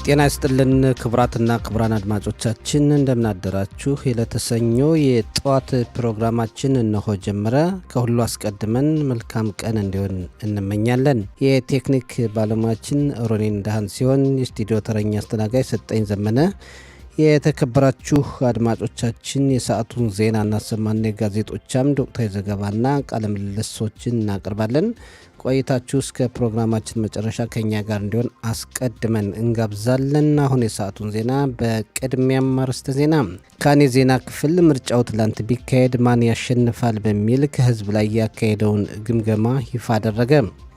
ጤና ይስጥልን ክቡራትና ክቡራን አድማጮቻችን እንደምን አደራችሁ። የለተሰኞ የጠዋት ፕሮግራማችን እነሆ ጀመረ። ከሁሉ አስቀድመን መልካም ቀን እንዲሆን እንመኛለን። የቴክኒክ ባለሙያችን ሮኔን ዳሃን ሲሆን የስቱዲዮ ተረኛ አስተናጋጅ ሰጠኝ ዘመነ። የተከበራችሁ አድማጮቻችን የሰዓቱን ዜና እናሰማና የጋዜጦች አምድ ወቅታዊ ዘገባና ቃለ ምልልሶችን እናቀርባለን። ቆይታችሁ እስከ ፕሮግራማችን መጨረሻ ከኛ ጋር እንዲሆን አስቀድመን እንጋብዛለን። አሁን የሰዓቱን ዜና በቅድሚያም አርዕስተ ዜና። ካኔ ዜና ክፍል ምርጫው ትላንት ቢካሄድ ማን ያሸንፋል በሚል ከህዝብ ላይ ያካሄደውን ግምገማ ይፋ አደረገ።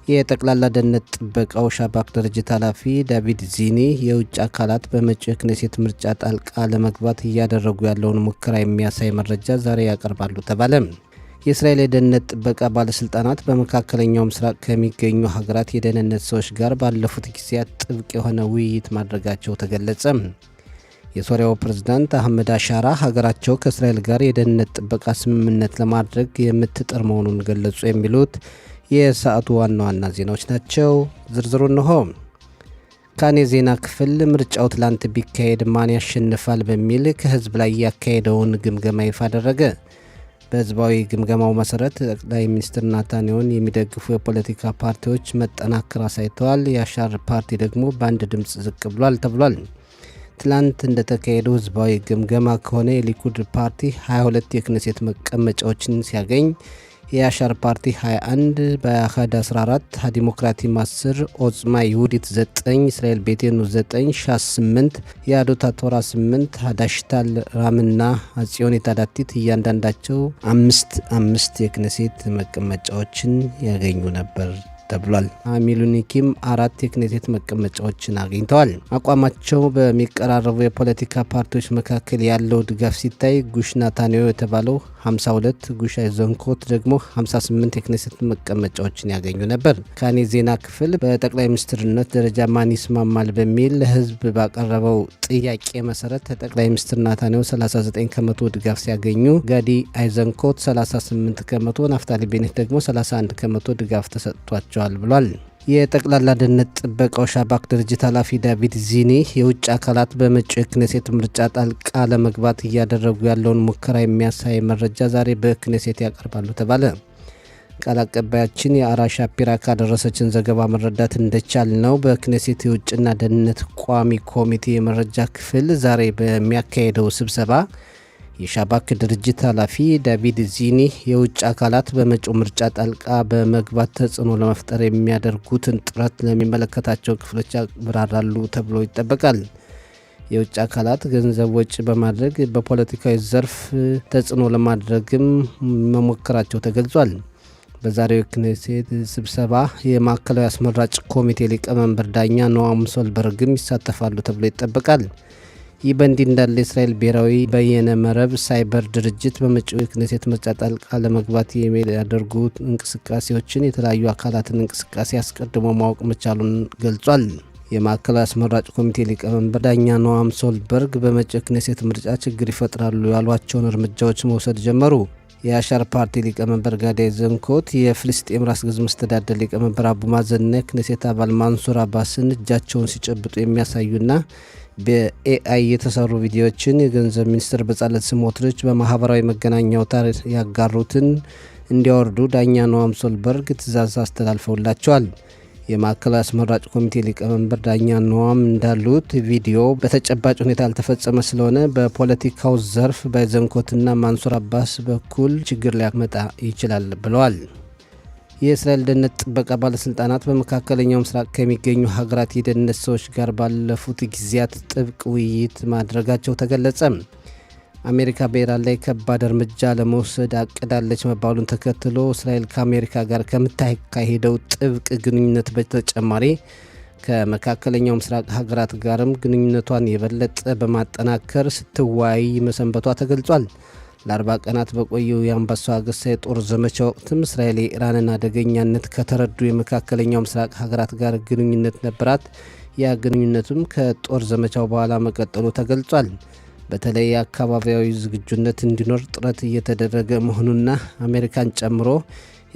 የጠቅላላ ደህንነት ጥበቃው ሻባክ ድርጅት ኃላፊ ዳቪድ ዚኒ የውጭ አካላት በመጪው የክኔሴት ምርጫ ጣልቃ ለመግባት እያደረጉ ያለውን ሙከራ የሚያሳይ መረጃ ዛሬ ያቀርባሉ ተባለ። የእስራኤል የደህንነት ጥበቃ ባለስልጣናት በመካከለኛው ምስራቅ ከሚገኙ ሀገራት የደህንነት ሰዎች ጋር ባለፉት ጊዜያት ጥብቅ የሆነ ውይይት ማድረጋቸው ተገለጸ። የሶሪያው ፕሬዝዳንት አህመድ አሻራ ሀገራቸው ከእስራኤል ጋር የደህንነት ጥበቃ ስምምነት ለማድረግ የምትጥር መሆኑን ገለጹ። የሚሉት የሰዓቱ ዋና ዋና ዜናዎች ናቸው። ዝርዝሩ እንሆ። ካኔ ዜና ክፍል ምርጫው ትላንት ቢካሄድ ማን ያሸንፋል በሚል ከህዝብ ላይ ያካሄደውን ግምገማ ይፋ አደረገ። በህዝባዊ ግምገማው መሰረት ጠቅላይ ሚኒስትር ናታንያሁን የሚደግፉ የፖለቲካ ፓርቲዎች መጠናከር አሳይተዋል። የአሻር ፓርቲ ደግሞ በአንድ ድምፅ ዝቅ ብሏል ተብሏል። ትላንት እንደተካሄደው ህዝባዊ ግምገማ ከሆነ የሊኩድ ፓርቲ 22 የክኔሴት መቀመጫዎችን ሲያገኝ የአሻር ፓርቲ 21፣ በአህድ 14፣ ዲሞክራቲም 10፣ ኦጽማ ይሁዲት 9፣ እስራኤል ቤቴኑ 9፣ ሻስ 8፣ የአዶታ ቶራ 8፣ ዳሽታል ራምና አጽዮን የታዳቲት እያንዳንዳቸው 5 የክኔሴት መቀመጫዎችን ያገኙ ነበር ተብሏል። ሚሉኒኪም 4 የክኔሴት መቀመጫዎችን አግኝተዋል። አቋማቸው በሚቀራረቡ የፖለቲካ ፓርቲዎች መካከል ያለው ድጋፍ ሲታይ ጉሽ ናታንያሁ የተባለው 52፣ ጉሽ አይዘንኮት ደግሞ 58 የክኔሴት መቀመጫዎችን ያገኙ ነበር። ካኔ ዜና ክፍል በጠቅላይ ሚኒስትርነት ደረጃ ማን ይስማማል በሚል ለህዝብ ባቀረበው ጥያቄ መሰረት ጠቅላይ ሚኒስትር ናታንያሁ 39 ከመቶ ድጋፍ ሲያገኙ፣ ጋዲ አይዘንኮት 38 ከመቶ፣ ናፍታሊ ቤኔት ደግሞ 31 ከመቶ ድጋፍ ተሰጥቷቸዋል ብሏል። የጠቅላላ ደህንነት ጥበቃው ሻባክ ድርጅት ኃላፊ ዳቪድ ዚኒ የውጭ አካላት በመጪው የክኔሴት ምርጫ ጣልቃ ለመግባት እያደረጉ ያለውን ሙከራ የሚያሳይ መረጃ ዛሬ በክኔሴት ያቀርባሉ ተባለ። ቃል አቀባያችን የአራ ሻፒራ ካደረሰችን ዘገባ መረዳት እንደቻል ነው በክኔሴት የውጭና ደህንነት ቋሚ ኮሚቴ የመረጃ ክፍል ዛሬ በሚያካሄደው ስብሰባ የሻባክ ድርጅት ኃላፊ ዳቪድ ዚኒ የውጭ አካላት በመጪው ምርጫ ጣልቃ በመግባት ተጽዕኖ ለመፍጠር የሚያደርጉትን ጥረት ለሚመለከታቸው ክፍሎች ያብራራሉ ተብሎ ይጠበቃል። የውጭ አካላት ገንዘብ ወጪ በማድረግ በፖለቲካዊ ዘርፍ ተጽዕኖ ለማድረግም መሞከራቸው ተገልጿል። በዛሬው የክኔሴት ስብሰባ የማዕከላዊ አስመራጭ ኮሚቴ ሊቀመንበር ዳኛ ኖአም ሶልበርግም ይሳተፋሉ ተብሎ ይጠበቃል። ይህ በእንዲህ እንዳለ የእስራኤል ብሔራዊ በየነ መረብ ሳይበር ድርጅት በመጪው የክኔሴት ምርጫ ጣልቃ ለመግባት የሚያደርጉ እንቅስቃሴዎችን የተለያዩ አካላትን እንቅስቃሴ አስቀድሞ ማወቅ መቻሉን ገልጿል። የማዕከላዊ አስመራጭ ኮሚቴ ሊቀመንበር ዳኛ ኖአም ሶልበርግ በመጪው የክኔሴት ምርጫ ችግር ይፈጥራሉ ያሏቸውን እርምጃዎች መውሰድ ጀመሩ። የአሻር ፓርቲ ሊቀመንበር ጋዲ አይዘንኮት የፍልስጤም ራስ ገዝ መስተዳደር ሊቀመንበር አቡ ማዘንና የክኔሴት አባል ማንሱር አባስን እጃቸውን ሲጨብጡ የሚያሳዩና በኤአይ የተሰሩ ቪዲዮዎችን የገንዘብ ሚኒስትር በጻለት ስሞትሪች በማህበራዊ መገናኛ አውታር ያጋሩትን እንዲያወርዱ ዳኛ ኖአም ሶልበርግ ትዕዛዝ አስተላልፈውላቸዋል። የማዕከላዊ አስመራጭ ኮሚቴ ሊቀመንበር ዳኛ ኖአም እንዳሉት ቪዲዮ በተጨባጭ ሁኔታ ያልተፈጸመ ስለሆነ በፖለቲካው ዘርፍ በአይዘንኮትና ማንሱር አባስ በኩል ችግር ሊያመጣ ይችላል ብለዋል። የእስራኤል ደህንነት ጥበቃ ባለስልጣናት በመካከለኛው ምስራቅ ከሚገኙ ሀገራት የደህንነት ሰዎች ጋር ባለፉት ጊዜያት ጥብቅ ውይይት ማድረጋቸው ተገለጸ። አሜሪካ በኢራን ላይ ከባድ እርምጃ ለመውሰድ አቅዳለች መባሉን ተከትሎ እስራኤል ከአሜሪካ ጋር ከምታካሄደው ጥብቅ ግንኙነት በተጨማሪ ከመካከለኛው ምስራቅ ሀገራት ጋርም ግንኙነቷን የበለጠ በማጠናከር ስትወያይ መሰንበቷ ተገልጿል። ለ40 ቀናት በቆየው የአንበሳው አገሳ የጦር ዘመቻ ወቅትም እስራኤል የኢራንን አደገኛነት ከተረዱ የመካከለኛው ምስራቅ ሀገራት ጋር ግንኙነት ነበራት። ያ ግንኙነቱም ከጦር ዘመቻው በኋላ መቀጠሉ ተገልጿል። በተለይ አካባቢያዊ ዝግጁነት እንዲኖር ጥረት እየተደረገ መሆኑና አሜሪካን ጨምሮ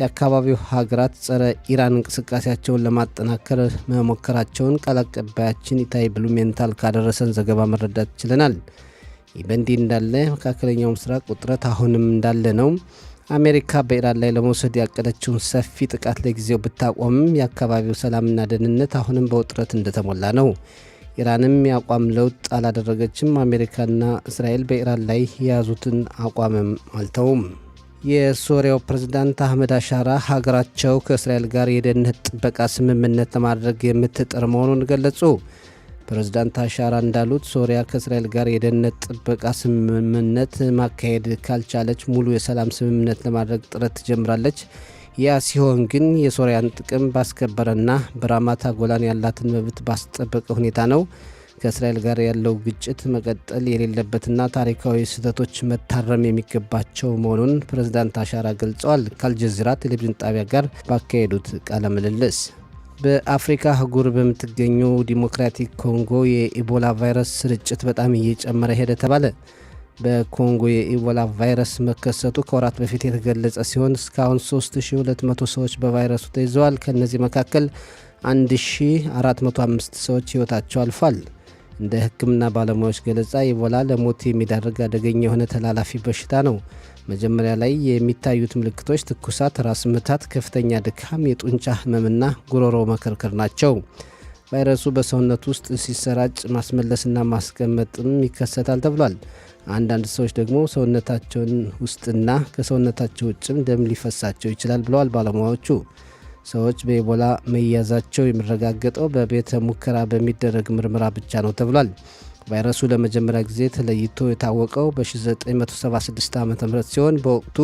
የአካባቢው ሀገራት ጸረ ኢራን እንቅስቃሴያቸውን ለማጠናከር መሞከራቸውን ቃል አቀባያችን ኢታይ ብሉሜንታል ካደረሰን ዘገባ መረዳት ችለናል። ይህ በእንዲህ እንዳለ መካከለኛው ምስራቅ ውጥረት አሁንም እንዳለ ነው። አሜሪካ በኢራን ላይ ለመውሰድ ያቀደችውን ሰፊ ጥቃት ለጊዜው ብታቆምም የአካባቢው ሰላምና ደህንነት አሁንም በውጥረት እንደተሞላ ነው። ኢራንም የአቋም ለውጥ አላደረገችም። አሜሪካና እስራኤል በኢራን ላይ የያዙትን አቋምም አልተውም። የሶሪያው ፕሬዝዳንት አህመድ አሻራ ሀገራቸው ከእስራኤል ጋር የደህንነት ጥበቃ ስምምነት ለማድረግ የምትጥር መሆኑን ገለጹ። ፕሬዝዳንት አሻራ እንዳሉት ሶሪያ ከእስራኤል ጋር የደህንነት ጥበቃ ስምምነት ማካሄድ ካልቻለች ሙሉ የሰላም ስምምነት ለማድረግ ጥረት ትጀምራለች። ያ ሲሆን ግን የሶሪያን ጥቅም ባስከበረና በራማታ ጎላን ያላትን መብት ባስጠበቀ ሁኔታ ነው። ከእስራኤል ጋር ያለው ግጭት መቀጠል የሌለበትና ታሪካዊ ስህተቶች መታረም የሚገባቸው መሆኑን ፕሬዝዳንት አሻራ ገልጸዋል። ከአልጀዚራ ቴሌቪዥን ጣቢያ ጋር ባካሄዱት ቃለ ምልልስ በአፍሪካ አህጉር በምትገኘው ዲሞክራቲክ ኮንጎ የኢቦላ ቫይረስ ስርጭት በጣም እየጨመረ ሄደ ተባለ። በኮንጎ የኢቦላ ቫይረስ መከሰቱ ከወራት በፊት የተገለጸ ሲሆን እስካሁን 3200 ሰዎች በቫይረሱ ተይዘዋል። ከእነዚህ መካከል 1405 ሰዎች ሕይወታቸው አልፏል። እንደ ሕክምና ባለሙያዎች ገለጻ ኢቦላ ለሞት የሚዳርግ አደገኛ የሆነ ተላላፊ በሽታ ነው። መጀመሪያ ላይ የሚታዩት ምልክቶች ትኩሳት፣ ራስ ምታት፣ ከፍተኛ ድካም፣ የጡንቻ ህመምና ጉሮሮ መከርከር ናቸው። ቫይረሱ በሰውነት ውስጥ ሲሰራጭ ማስመለስና ማስቀመጥም ይከሰታል ተብሏል። አንዳንድ ሰዎች ደግሞ ሰውነታቸውን ውስጥና ከሰውነታቸው ውጭም ደም ሊፈሳቸው ይችላል ብለዋል ባለሙያዎቹ። ሰዎች በኢቦላ መያዛቸው የሚረጋገጠው በቤተ ሙከራ በሚደረግ ምርመራ ብቻ ነው ተብሏል። ቫይረሱ ለመጀመሪያ ጊዜ ተለይቶ የታወቀው በ1976 ዓ.ም ሲሆን በወቅቱ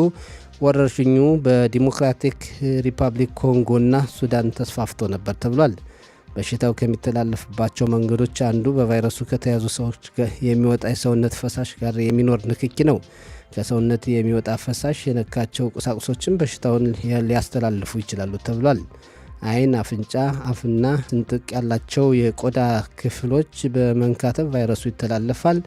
ወረርሽኙ በዲሞክራቲክ ሪፐብሊክ ኮንጎና ሱዳን ተስፋፍቶ ነበር ተብሏል። በሽታው ከሚተላለፍባቸው መንገዶች አንዱ በቫይረሱ ከተያዙ ሰዎች የሚወጣ የሰውነት ፈሳሽ ጋር የሚኖር ንክኪ ነው። ከሰውነት የሚወጣ ፈሳሽ የነካቸው ቁሳቁሶችን በሽታውን ሊያስተላልፉ ይችላሉ ተብሏል። ዓይን፣ አፍንጫ፣ አፍና ስንጥቅ ያላቸው የቆዳ ክፍሎች በመንካተብ ቫይረሱ ይተላለፋል።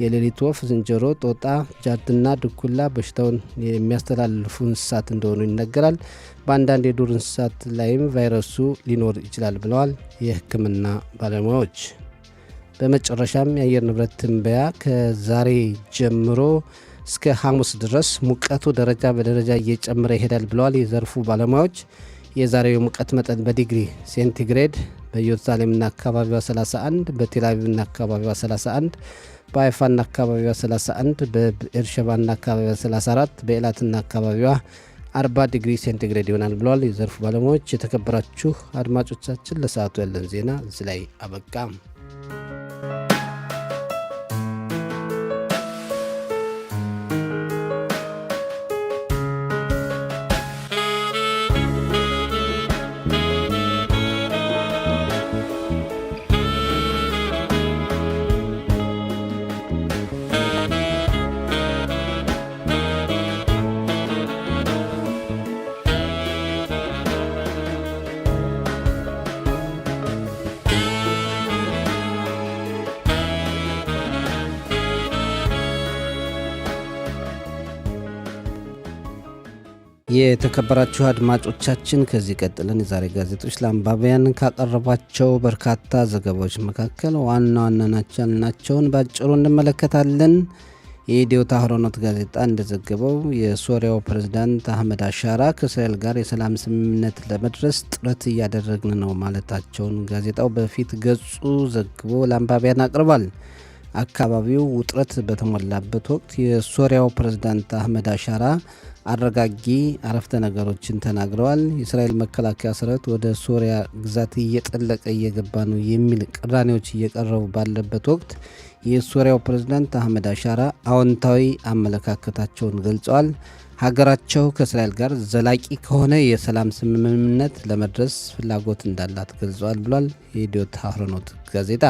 የሌሊት ወፍ፣ ዝንጀሮ፣ ጦጣ፣ ጃርትና ድኩላ በሽታውን የሚያስተላልፉ እንስሳት እንደሆኑ ይነገራል። በአንዳንድ የዱር እንስሳት ላይም ቫይረሱ ሊኖር ይችላል ብለዋል የሕክምና ባለሙያዎች። በመጨረሻም የአየር ንብረት ትንበያ ከዛሬ ጀምሮ እስከ ሐሙስ ድረስ ሙቀቱ ደረጃ በደረጃ እየጨመረ ይሄዳል ብለዋል የዘርፉ ባለሙያዎች። የዛሬው ሙቀት መጠን በዲግሪ ሴንቲግሬድ በኢየሩሳሌምና አካባቢዋ 31፣ በቴልአቪቭና አካባቢዋ 31፣ በሀይፋና አካባቢዋ 31፣ በኤርሸባና አካባቢዋ 34፣ በኤላትና አካባቢዋ 40 ዲግሪ ሴንቲግሬድ ይሆናል ብለዋል የዘርፉ ባለሙያዎች። የተከበራችሁ አድማጮቻችን ለሰዓቱ ያለን ዜና እዚህ ላይ አበቃ። የተከበራችሁ አድማጮቻችን ከዚህ ቀጥለን የዛሬ ጋዜጦች ለአንባቢያን ካቀረቧቸው በርካታ ዘገባዎች መካከል ዋና ዋና ናቸውን ባጭሩ እንመለከታለን። የኢትዮ ታህሮኖት ጋዜጣ እንደዘገበው የሶሪያው ፕሬዝዳንት አህመድ አሻራ ከእስራኤል ጋር የሰላም ስምምነት ለመድረስ ጥረት እያደረግን ነው ማለታቸውን ጋዜጣው በፊት ገጹ ዘግቦ ለአንባቢያን አቅርቧል። አካባቢው ውጥረት በተሞላበት ወቅት የሶሪያው ፕሬዝዳንት አህመድ አሻራ አረጋጊ አረፍተ ነገሮችን ተናግረዋል። የእስራኤል መከላከያ ሰራዊት ወደ ሶሪያ ግዛት እየጠለቀ እየገባ ነው የሚል ቅራኔዎች እየቀረቡ ባለበት ወቅት የሶሪያው ፕሬዝዳንት አህመድ አሻራ አዎንታዊ አመለካከታቸውን ገልጸዋል። ሀገራቸው ከእስራኤል ጋር ዘላቂ ከሆነ የሰላም ስምምነት ለመድረስ ፍላጎት እንዳላት ገልጸዋል ብሏል የኢትዮ ታህሮኖት ጋዜጣ።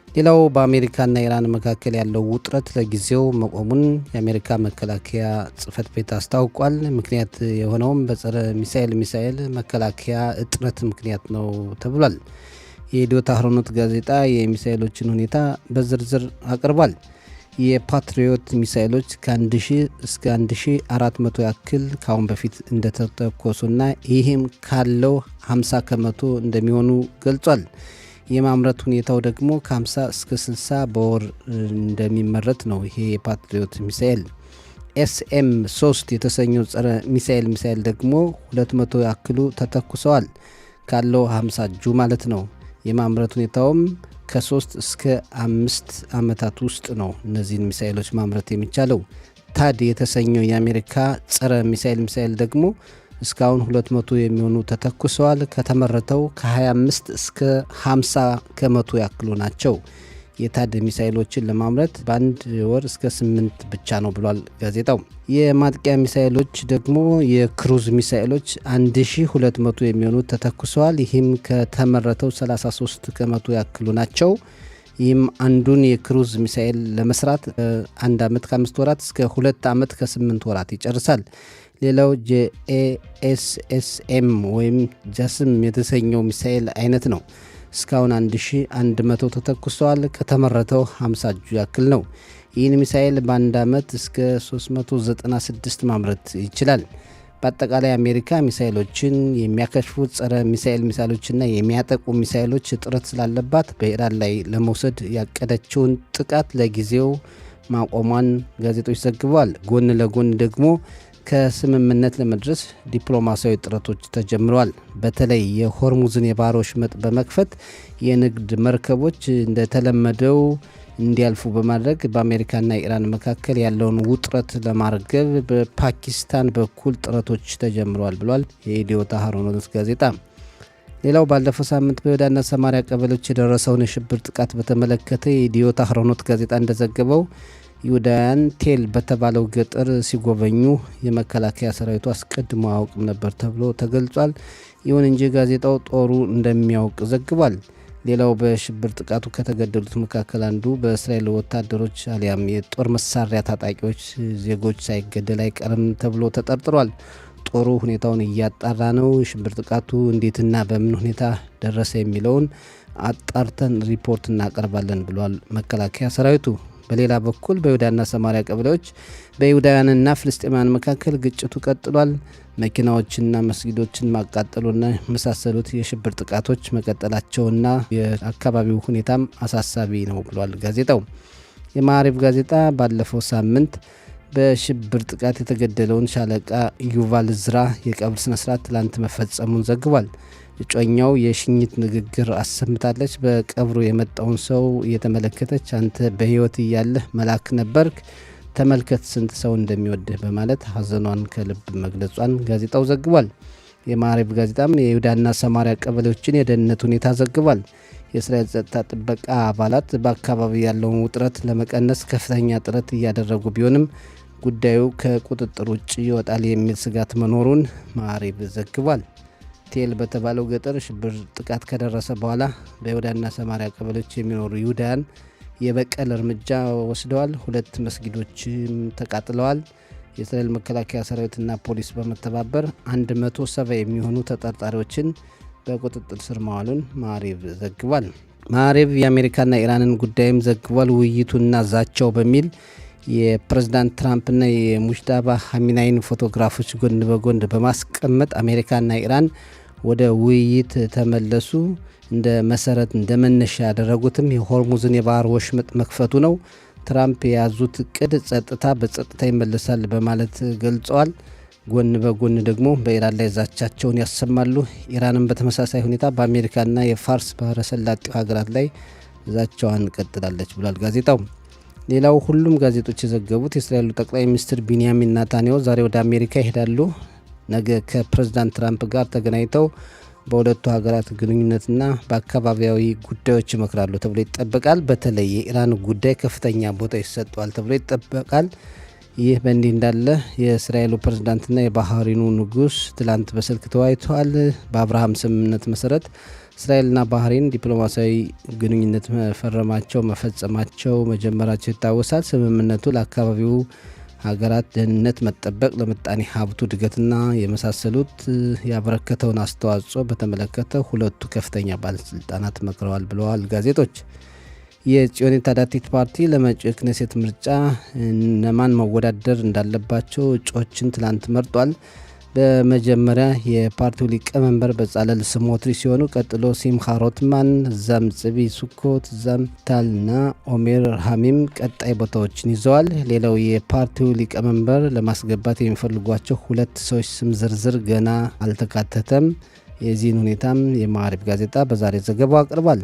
ሌላው በአሜሪካና ኢራን መካከል ያለው ውጥረት ለጊዜው መቆሙን የአሜሪካ መከላከያ ጽሕፈት ቤት አስታውቋል። ምክንያት የሆነውም በጸረ ሚሳኤል መከላከያ እጥረት ምክንያት ነው ተብሏል። የኢትዮ ታህሮኖት ጋዜጣ የሚሳኤሎችን ሁኔታ በዝርዝር አቅርቧል። የፓትሪዮት ሚሳኤሎች ከ1000 እስከ 1400 ያክል ካሁን በፊት እንደተተኮሱና ይህም ካለው 50 ከመቶ እንደሚሆኑ ገልጿል። የማምረት ሁኔታው ደግሞ ከ50 እስከ 60 በወር እንደሚመረት ነው። ይሄ የፓትሪዮት ሚሳኤል ኤስኤም 3 የተሰኘው ጸረ ሚሳኤል ደግሞ 200 ያክሉ ተተኩሰዋል። ካለው 50 እጁ ማለት ነው። የማምረት ሁኔታውም ከ3 እስከ 5 ዓመታት ውስጥ ነው እነዚህን ሚሳኤሎች ማምረት የሚቻለው። ታድ የተሰኘው የአሜሪካ ጸረ ሚሳኤል ደግሞ እስካሁን 200 የሚሆኑ ተተኩሰዋል። ከተመረተው ከ25 እስከ 50 ከመቶ ያክሉ ናቸው። የታድ ሚሳኤሎችን ለማምረት በአንድ ወር እስከ 8 ብቻ ነው ብሏል ጋዜጣው። የማጥቂያ ሚሳኤሎች ደግሞ የክሩዝ ሚሳኤሎች 1200 የሚሆኑ ተተኩሰዋል። ይህም ከተመረተው 33 ከመቶ ያክሉ ናቸው። ይህም አንዱን የክሩዝ ሚሳኤል ለመስራት 1 ዓመት ከ5 ወራት እስከ 2 ዓመት ከ8 ወራት ይጨርሳል። ሌላው ጄኤስኤስኤም ወይም ጃስም የተሰኘው ሚሳኤል አይነት ነው። እስካሁን 1100 ተተኩሰዋል። ከተመረተው 50 እጁ ያክል ነው። ይህን ሚሳኤል በአንድ ዓመት እስከ 396 ማምረት ይችላል። በአጠቃላይ አሜሪካ ሚሳኤሎችን የሚያከሽፉት ጸረ ሚሳኤሎችና የሚያጠቁ ሚሳኤሎች እጥረት ስላለባት በኢራን ላይ ለመውሰድ ያቀደችውን ጥቃት ለጊዜው ማቆሟን ጋዜጦች ዘግበዋል። ጎን ለጎን ደግሞ ከስምምነት ለመድረስ ዲፕሎማሲያዊ ጥረቶች ተጀምረዋል። በተለይ የሆርሙዝን የባህር ወሽመጥ በመክፈት የንግድ መርከቦች እንደተለመደው እንዲያልፉ በማድረግ በአሜሪካና ኢራን መካከል ያለውን ውጥረት ለማርገብ በፓኪስታን በኩል ጥረቶች ተጀምረዋል ብሏል የኢዲዮት አህሮኖት ጋዜጣ። ሌላው ባለፈው ሳምንት በይሁዳና ሰማሪያ ቀበሌዎች የደረሰውን የሽብር ጥቃት በተመለከተ የኢዲዮት አህሮኖት ጋዜጣ እንደዘገበው ይሁዳውያን ቴል በተባለው ገጠር ሲጎበኙ የመከላከያ ሰራዊቱ አስቀድሞ አያውቅም ነበር ተብሎ ተገልጿል። ይሁን እንጂ ጋዜጣው ጦሩ እንደሚያውቅ ዘግቧል። ሌላው በሽብር ጥቃቱ ከተገደሉት መካከል አንዱ በእስራኤል ወታደሮች አሊያም የጦር መሳሪያ ታጣቂዎች ዜጎች ሳይገደል አይቀርም ተብሎ ተጠርጥሯል። ጦሩ ሁኔታውን እያጣራ ነው። የሽብር ጥቃቱ እንዴትና በምን ሁኔታ ደረሰ የሚለውን አጣርተን ሪፖርት እናቀርባለን ብሏል መከላከያ ሰራዊቱ። በሌላ በኩል በይሁዳና ሰማሪያ ቀበሌዎች በይሁዳውያንና ፍልስጤማውያን መካከል ግጭቱ ቀጥሏል። መኪናዎችና መስጊዶችን ማቃጠሉና የመሳሰሉት የሽብር ጥቃቶች መቀጠላቸውና የአካባቢው ሁኔታም አሳሳቢ ነው ብሏል ጋዜጣው። የማዕሪብ ጋዜጣ ባለፈው ሳምንት በሽብር ጥቃት የተገደለውን ሻለቃ ዩቫል ዝራ የቀብር ስነስርዓት ትላንት መፈጸሙን ዘግቧል። እጮኛው የሽኝት ንግግር አሰምታለች። በቀብሩ የመጣውን ሰው እየተመለከተች አንተ በህይወት እያለህ መልአክ ነበርክ፣ ተመልከት ስንት ሰው እንደሚወድህ በማለት ሀዘኗን ከልብ መግለጿን ጋዜጣው ዘግቧል። የማዕሪብ ጋዜጣም የይሁዳና ሰማሪያ ቀበሌዎችን የደህንነት ሁኔታ ዘግቧል። የእስራኤል ጸጥታ ጥበቃ አባላት በአካባቢ ያለውን ውጥረት ለመቀነስ ከፍተኛ ጥረት እያደረጉ ቢሆንም ጉዳዩ ከቁጥጥር ውጭ ይወጣል የሚል ስጋት መኖሩን ማዕሪብ ዘግቧል። ቴል በተባለው ገጠር ሽብር ጥቃት ከደረሰ በኋላ በይሁዳና ሰማሪያ ቀበሌዎች የሚኖሩ ይሁዳውያን የበቀል እርምጃ ወስደዋል። 2 መስጊዶችም ተቃጥለዋል። የእስራኤል መከላከያ ሰራዊትና ፖሊስ በመተባበር 170 የሚሆኑ ተጠርጣሪዎችን በቁጥጥር ስር ማዋሉን ማዕሪብ ዘግቧል። ማዕሪብ የአሜሪካና ኢራንን ጉዳይም ዘግቧል። ውይይቱና ዛቻው በሚል የፕሬዝዳንት ትራምፕና የሙጅዳባ ሀሚናይን ፎቶግራፎች ጎን በጎን በማስቀመጥ አሜሪካና ኢራን ወደ ውይይት ተመለሱ። እንደ መሰረት እንደ መነሻ ያደረጉትም የሆርሙዝን የባህር ወሽመጥ መክፈቱ ነው። ትራምፕ የያዙት እቅድ ጸጥታ በጸጥታ ይመለሳል በማለት ገልጸዋል። ጎን በጎን ደግሞ በኢራን ላይ ዛቻቸውን ያሰማሉ። ኢራንም በተመሳሳይ ሁኔታ በአሜሪካና የፋርስ ባህረ ሰላጤው ሀገራት ላይ ዛቻዋን ቀጥላለች ብሏል ጋዜጣው። ሌላው ሁሉም ጋዜጦች የዘገቡት የእስራኤሉ ጠቅላይ ሚኒስትር ቢንያሚን ኔታንያሁ ዛሬ ወደ አሜሪካ ይሄዳሉ። ነገ ከፕሬዝዳንት ትራምፕ ጋር ተገናኝተው በሁለቱ ሀገራት ግንኙነትና በአካባቢያዊ ጉዳዮች ይመክራሉ ተብሎ ይጠበቃል። በተለይ የኢራን ጉዳይ ከፍተኛ ቦታ ይሰጠዋል ተብሎ ይጠበቃል። ይህ በእንዲህ እንዳለ የእስራኤሉ ፕሬዝዳንትና የባህሪኑ ንጉስ ትላንት በስልክ ተወያይተዋል። በአብርሃም ስምምነት መሰረት እስራኤልና ባህሪን ዲፕሎማሲያዊ ግንኙነት መፈጸማቸው መጀመራቸው ይታወሳል። ስምምነቱ ለአካባቢው ሀገራት ደህንነት መጠበቅ፣ ለምጣኔ ሀብቱ እድገትና የመሳሰሉት ያበረከተውን አስተዋጽኦ በተመለከተ ሁለቱ ከፍተኛ ባለስልጣናት መክረዋል ብለዋል ጋዜጦች። የጽዮን ታዳቲት ፓርቲ ለመጪው የክኔሴት ምርጫ እነማን መወዳደር እንዳለባቸው እጩዎችን ትላንት መርጧል። በመጀመሪያ የፓርቲው ሊቀመንበር በጻለል ስሞትሪች ሲሆኑ ቀጥሎ ሲምካ ሮትማን፣ እዛም ጽቢ ሱኮት፣ እዛም ታልና ኦሜር ሀሚም ቀጣይ ቦታዎችን ይዘዋል። ሌላው የፓርቲው ሊቀመንበር ለማስገባት የሚፈልጓቸው 2 ሰዎች ስም ዝርዝር ገና አልተካተተም። የዚህን ሁኔታም የማዕሪፍ ጋዜጣ በዛሬ ዘገባው አቅርቧል።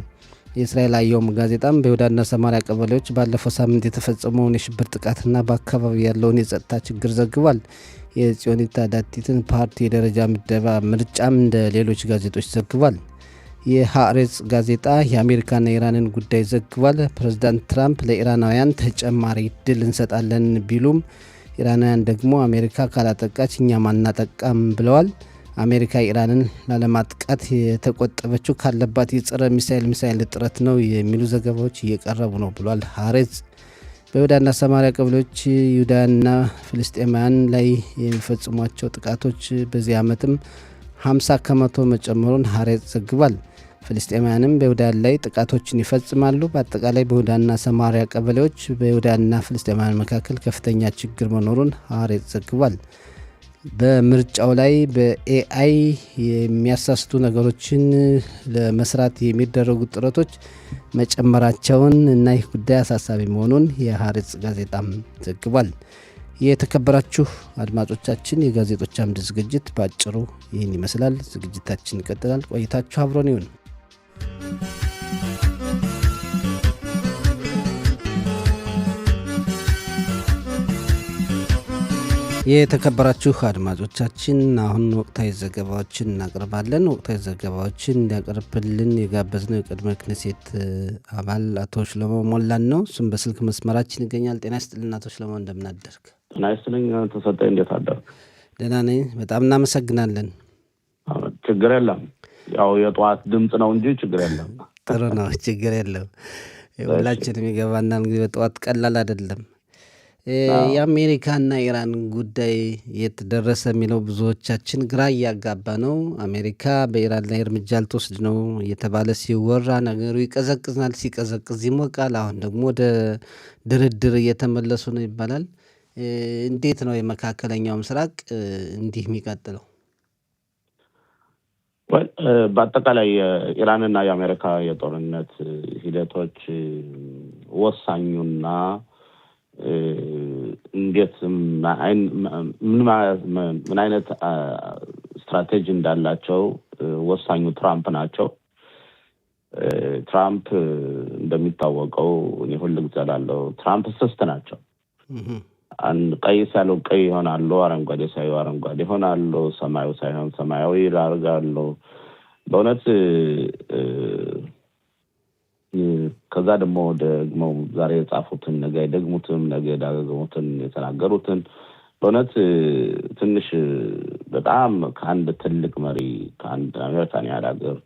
የእስራኤል አየውም ጋዜጣም በይሁዳና ሰማሪያ ቀበሌዎች ባለፈው ሳምንት የተፈጸመውን የሽብር ጥቃትና በአካባቢ ያለውን የጸጥታ ችግር ዘግቧል። የጽዮኒት ታዳቲትን ፓርቲ የደረጃ ምደባ ምርጫም እንደ ሌሎች ጋዜጦች ዘግቧል። የሃሬጽ ጋዜጣ የአሜሪካና ኢራንን ጉዳይ ዘግቧል። ፕሬዝዳንት ትራምፕ ለኢራናውያን ተጨማሪ እድል እንሰጣለን ቢሉም ኢራናውያን ደግሞ አሜሪካ ካላጠቃች እኛም አናጠቃም ብለዋል። አሜሪካ ኢራንን ላለማጥቃት የተቆጠበችው ካለባት የጸረ ሚሳኤል ጥረት ነው የሚሉ ዘገባዎች እየቀረቡ ነው ብሏል ሃሬጽ። በይሁዳና ሰማሪያ ቀበሌዎች ይሁዳና ፍልስጤማውያን ላይ የሚፈጽሟቸው ጥቃቶች በዚህ ዓመትም 50 ከመቶ መጨመሩን ሃሬጽ ዘግቧል። ፍልስጤማውያንም በይሁዳን ላይ ጥቃቶችን ይፈጽማሉ። በአጠቃላይ በይሁዳና ሰማሪያ ቀበሌዎች በይሁዳና ፍልስጤማውያን መካከል ከፍተኛ ችግር መኖሩን ሃሬጽ ዘግቧል። በምርጫው ላይ በኤአይ የሚያሳስቱ ነገሮችን ለመስራት የሚደረጉ ጥረቶች መጨመራቸውን እና ይህ ጉዳይ አሳሳቢ መሆኑን የሃሬጽ ጋዜጣም ዘግቧል። የተከበራችሁ አድማጮቻችን የጋዜጦች አምድ ዝግጅት በአጭሩ ይህን ይመስላል። ዝግጅታችን ይቀጥላል። ቆይታችሁ አብሮን ይሁን። የተከበራችሁ አድማጮቻችን አሁን ወቅታዊ ዘገባዎችን እናቀርባለን። ወቅታዊ ዘገባዎችን እንዲያቀርብልን የጋበዝነው የቅድመ ክኔሴት አባል አቶ ሽለሞ ሞላን ነው። እሱም በስልክ መስመራችን ይገኛል። ጤና ይስጥልን አቶ ሽለሞ፣ እንደምናደርግ? ጤና ይስጥልኝ ተሰጠኝ፣ እንዴት አደርክ? ደህና ነኝ፣ በጣም እናመሰግናለን። ችግር የለም፣ ያው የጠዋት ድምፅ ነው እንጂ ችግር የለም። ጥሩ ነው፣ ችግር የለም። ሁላችንም ይገባናል። እንግዲህ በጠዋት ቀላል አይደለም። የአሜሪካና ኢራን ጉዳይ የት ደረሰ የሚለው ብዙዎቻችን ግራ እያጋባ ነው። አሜሪካ በኢራን ላይ እርምጃ ልትወስድ ነው እየተባለ ሲወራ ነገሩ ይቀዘቅዛል፣ ሲቀዘቅዝ ይሞቃል። አሁን ደግሞ ወደ ድርድር እየተመለሱ ነው ይባላል። እንዴት ነው የመካከለኛው ምስራቅ እንዲህ የሚቀጥለው? በአጠቃላይ የኢራንና የአሜሪካ የጦርነት ሂደቶች ወሳኙና እንዴት ምን አይነት ስትራቴጂ እንዳላቸው ወሳኙ ትራምፕ ናቸው። ትራምፕ እንደሚታወቀው እኔ ሁሉ ጊዜ እላለሁ ትራምፕ ስስት ናቸው። አንድ ቀይ ሳይሆን ቀይ ይሆናሉ፣ አረንጓዴ ሳይሆን አረንጓዴ ይሆናሉ፣ ሰማያዊ ሳይሆን ሰማያዊ ያደርጋሉ። በእውነት ከዛ ደግሞ ዛሬ የጻፉትን ነገ ደግሙትን ነገ ዳግሙትን የተናገሩትን በእውነት ትንሽ በጣም ከአንድ ትልቅ መሪ ከአንድ አሜሪካን ያላገር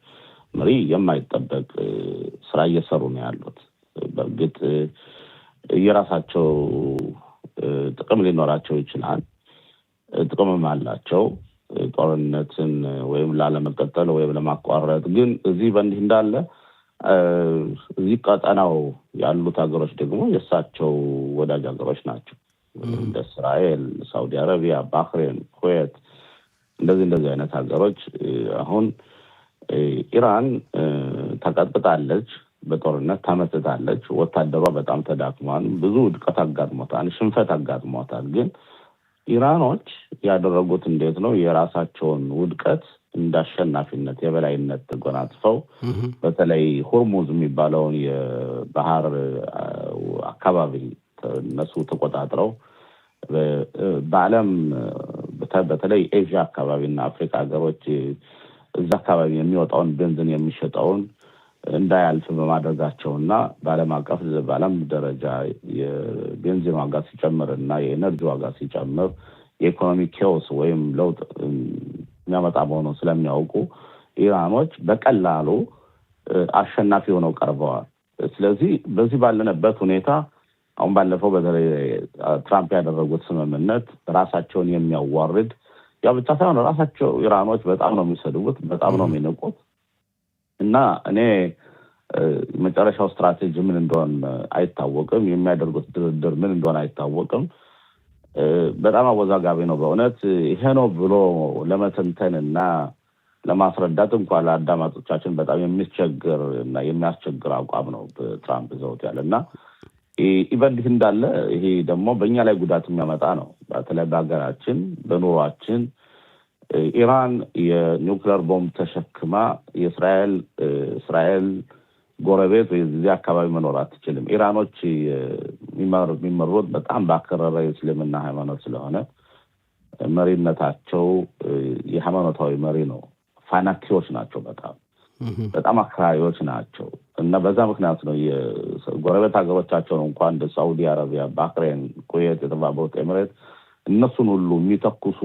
መሪ የማይጠበቅ ስራ እየሰሩ ነው ያሉት። በእርግጥ የራሳቸው ጥቅም ሊኖራቸው ይችላል፣ ጥቅምም አላቸው ጦርነትን ወይም ላለመቀጠል ወይም ለማቋረጥ። ግን እዚህ በእንዲህ እንዳለ እዚህ ቀጠናው ያሉት ሀገሮች ደግሞ የእሳቸው ወዳጅ ሀገሮች ናቸው። እንደ እስራኤል፣ ሳውዲ አረቢያ፣ ባህሬን፣ ኩዌት እንደዚህ አይነት ሀገሮች አሁን ኢራን ተቀጥቅጣለች፣ በጦርነት ተመትታለች፣ ወታደሯ በጣም ተዳክሟል፣ ብዙ ውድቀት አጋጥሞታል፣ ሽንፈት አጋጥሞታል። ግን ኢራኖች ያደረጉት እንዴት ነው? የራሳቸውን ውድቀት እንዳሸናፊነት የበላይነት ተጎናጽፈው በተለይ ሆርሙዝ የሚባለውን የባህር አካባቢ እነሱ ተቆጣጥረው በዓለም በተለይ ኤዥያ አካባቢና አፍሪካ ሀገሮች እዛ አካባቢ የሚወጣውን ቤንዚን የሚሸጠውን እንዳያልፍ በማድረጋቸውና በዓለም ደረጃ የቤንዚን ዋጋ ሲጨምር እና የኤነርጂ ዋጋ ሲጨምር የኢኮኖሚ ኬዎስ ወይም ለውጥ የሚያመጣ መሆኑን ስለሚያውቁ ኢራኖች በቀላሉ አሸናፊ ሆነው ቀርበዋል። ስለዚህ በዚህ ባለንበት ሁኔታ አሁን ባለፈው በተለይ ትራምፕ ያደረጉት ስምምነት ራሳቸውን የሚያዋርድ ያው ብቻ ሳይሆን ራሳቸው ኢራኖች በጣም ነው የሚሰድቡት፣ በጣም ነው የሚንቁት። እና እኔ መጨረሻው ስትራቴጂ ምን እንደሆነ አይታወቅም። የሚያደርጉት ድርድር ምን እንደሆነ አይታወቅም። በጣም አወዛጋቢ ነው በእውነት። ይሄ ነው ብሎ ለመተንተንና ለማስረዳት እንኳን ለአዳማጮቻችን በጣም የሚቸግር እና የሚያስቸግር አቋም ነው ትራምፕ ይዘውት ያለና ኢቨንት እንዳለ ይሄ ደግሞ በእኛ ላይ ጉዳት የሚያመጣ ነው። በተለይ በሀገራችን በኑሯችን ኢራን የኒውክሌር ቦምብ ተሸክማ የእስራኤል ጎረቤት ወይ እዚህ አካባቢ መኖር አትችልም። ኢራኖች የሚመሩት በጣም ባከረረ የእስልምና ሃይማኖት ስለሆነ መሪነታቸው የሃይማኖታዊ መሪ ነው። ፋናቲዎች ናቸው። በጣም አክራሪዎች ናቸው እና በዛ ምክንያት ነው የጎረቤት ሀገሮቻቸውን እንኳን እንደ ሳውዲ አረቢያ፣ ባህሬን፣ ኩዌት፣ የተባበሩት ኤሚሬት እነሱን ሁሉ የሚተኩሱ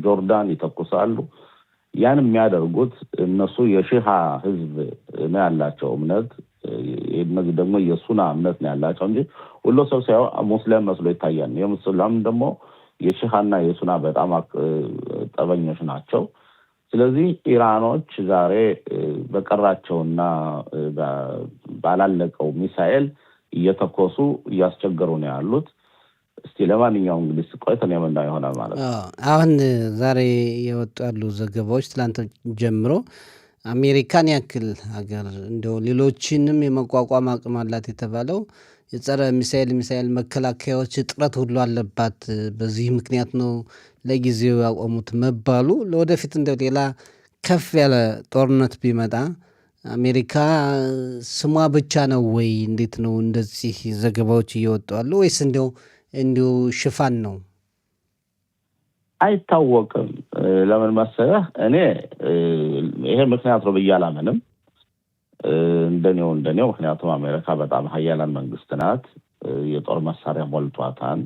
ጆርዳን ይተኩሳሉ። ያን የሚያደርጉት እነሱ የሺሃ ህዝብ ነው ያላቸው እምነት። እነዚህ ደግሞ የሱና እምነት ነው ያላቸው እንጂ ሁሉ ሰው ሳይሆን ሙስሊም መስሎ ይታያል። የሙስሊም ደግሞ የሺሃና የሱና በጣም ጠበኞች ናቸው። ስለዚህ ኢራኖች ዛሬ በቀራቸውና ባላለቀው ሚሳኤል እየተኮሱ እያስቸገሩ ነው ያሉት። እስቲ ለማንኛውም እንግዲህ ቆይተን የምናየው ይሆናል ማለት ነው። አሁን ዛሬ የወጡ ያሉ ዘገባዎች ትላንት ጀምሮ አሜሪካን ያክል ሀገር እንደው ሌሎችንም የመቋቋም አቅም አላት የተባለው የጸረ ሚሳኤል መከላከያዎች እጥረት ሁሉ አለባት፣ በዚህ ምክንያት ነው ለጊዜው ያቆሙት መባሉ ለወደፊት እንደው ሌላ ከፍ ያለ ጦርነት ቢመጣ አሜሪካ ስሟ ብቻ ነው ወይ? እንዴት ነው እንደዚህ ዘገባዎች እየወጡ አሉ ወይስ እንዲሁ ሽፋን ነው? አይታወቅም። ለምን መሰለህ እኔ ይሄ ምክንያት ነው ብዬ አላምንም። እንደኔው ምክንያቱም አሜሪካ በጣም ሀያላን መንግስት ናት። የጦር መሳሪያ ሞልቷታል።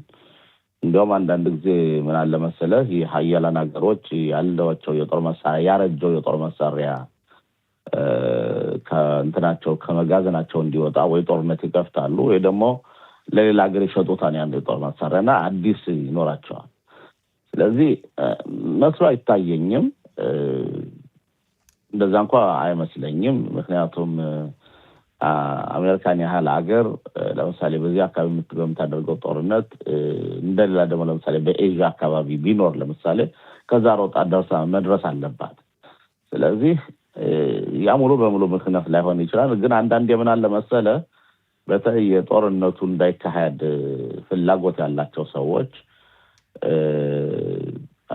እንዲያውም አንዳንድ ጊዜ ምን አለ መሰለህ የሀያላን ሀገሮች ያለዋቸው የጦር መሳሪያ ያረጀው የጦር መሳሪያ ከእንትናቸው ከመጋዘናቸው እንዲወጣ ወይ ጦርነት ይከፍታሉ ወይ ደግሞ ለሌላ ሀገር ይሸጡታል ያን የጦር መሳሪያና አዲስ ይኖራቸዋል። ስለዚህ መስሎ አይታየኝም። እንደዛ እንኳን አይመስለኝም። ምክንያቱም አሜሪካን ያህል ሀገር ለምሳሌ በዚህ አካባቢ የምታደርገው ጦርነት እንደሌላ ደግሞ ለምሳሌ በኤዥያ አካባቢ ቢኖር ለምሳሌ ከዛ ሮጣ ደርሳ መድረስ አለባት። ስለዚህ ያ ሙሉ በሙሉ ምክንያት ላይሆን ይችላል። ግን አንዳንዴ ምን አለ መሰለህ በተለይ የጦርነቱ እንዳይካሄድ ፍላጎት ያላቸው ሰዎች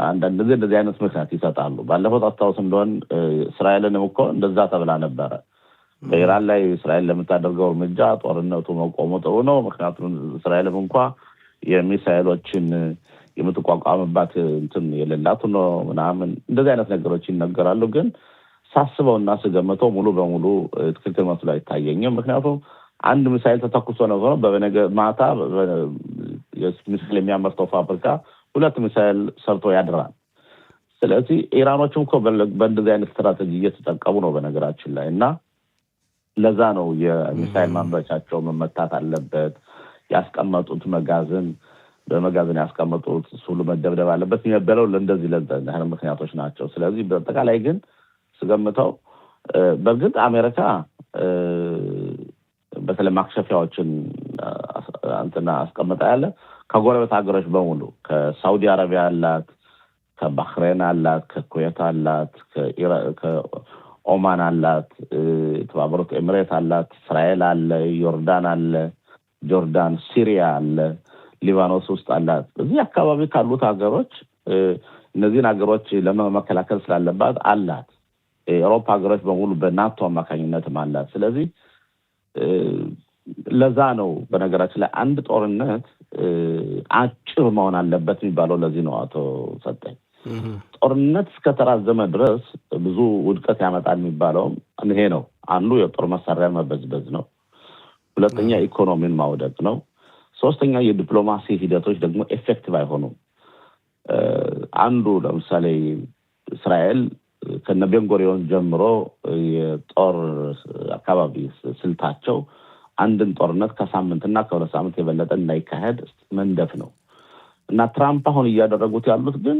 አንዳንድ ጊዜ እንደዚህ አይነት ምክንያት ይሰጣሉ። ባለፈው ታስታውስ እንደሆን እስራኤልንም እኮ እንደዛ ተብላ ነበረ። በኢራን ላይ እስራኤል ለምታደርገው እርምጃ ጦርነቱ መቆሙ ጥሩ ነው፣ ምክንያቱም እስራኤልም እንኳ የሚሳኤሎችን የምትቋቋምባት እንትን የሌላት ነው ምናምን እንደዚህ አይነት ነገሮች ይነገራሉ። ግን ሳስበውና ስገምተው ሙሉ በሙሉ ትክክል መስሎ አይታየኝም። ምክንያቱም አንድ ሚሳኤል ተተኩሶ ነው በነገ ማታ ሚሳኤል የሚያመርተው ፋብሪካ 2 ሚሳኤል ሰርቶ ያድራል። ስለዚህ ኢራኖችም እኮ በእንደዚህ አይነት ስትራቴጂ እየተጠቀሙ ነው በነገራችን ላይ እና ለዛ ነው የሚሳኤል ማምረቻቸው መመታት አለበት። ያስቀመጡት በመጋዘን ያስቀመጡት ሁሉ መደብደብ አለበት የሚባለው ለእንደዚህ ምክንያቶች ናቸው። ስለዚህ በአጠቃላይ ግን ስገምተው በእርግጥ አሜሪካ በተለይ ማክሸፊያዎችን አንተና አስቀምጣ ያለ ከጎረቤት ሀገሮች በሙሉ ከሳውዲ አረቢያ አላት፣ ከባህሬን አላት፣ ከኩዌት አላት፣ ከኦማን አላት፣ የተባበሩት ኤሚሬት አላት፣ እስራኤል አለ፣ ዮርዳን አለ፣ ጆርዳን፣ ሲሪያ አለ፣ ሊባኖስ ውስጥ አላት። እዚህ አካባቢ ካሉት ሀገሮች እነዚህን ሀገሮች ለመከላከል ስላለባት አላት። የአውሮፓ ሀገሮች በሙሉ በናቶ አማካኝነትም አላት። ስለዚህ ለዛ ነው በነገራችን ላይ አንድ ጦርነት አጭር መሆን አለበት የሚባለው ለዚህ ነው። አቶ ሰጠኝ ጦርነት እስከተራዘመ ድረስ ብዙ ውድቀት ያመጣል የሚባለው ይሄ ነው። አንዱ የጦር መሳሪያ መበዝበዝ ነው። ሁለተኛ ኢኮኖሚን ማውደቅ ነው። ሶስተኛ የዲፕሎማሲ ሂደቶች ደግሞ ኤፌክቲቭ አይሆኑም። አንዱ ለምሳሌ እስራኤል ከነቤንጎሪዮን ጀምሮ የጦር አካባቢ ስልታቸው አንድን ጦርነት ከሳምንትና ከሁለት ሳምንት የበለጠ እንዳይካሄድ መንደፍ ነው እና ትራምፕ አሁን እያደረጉት ያሉት ግን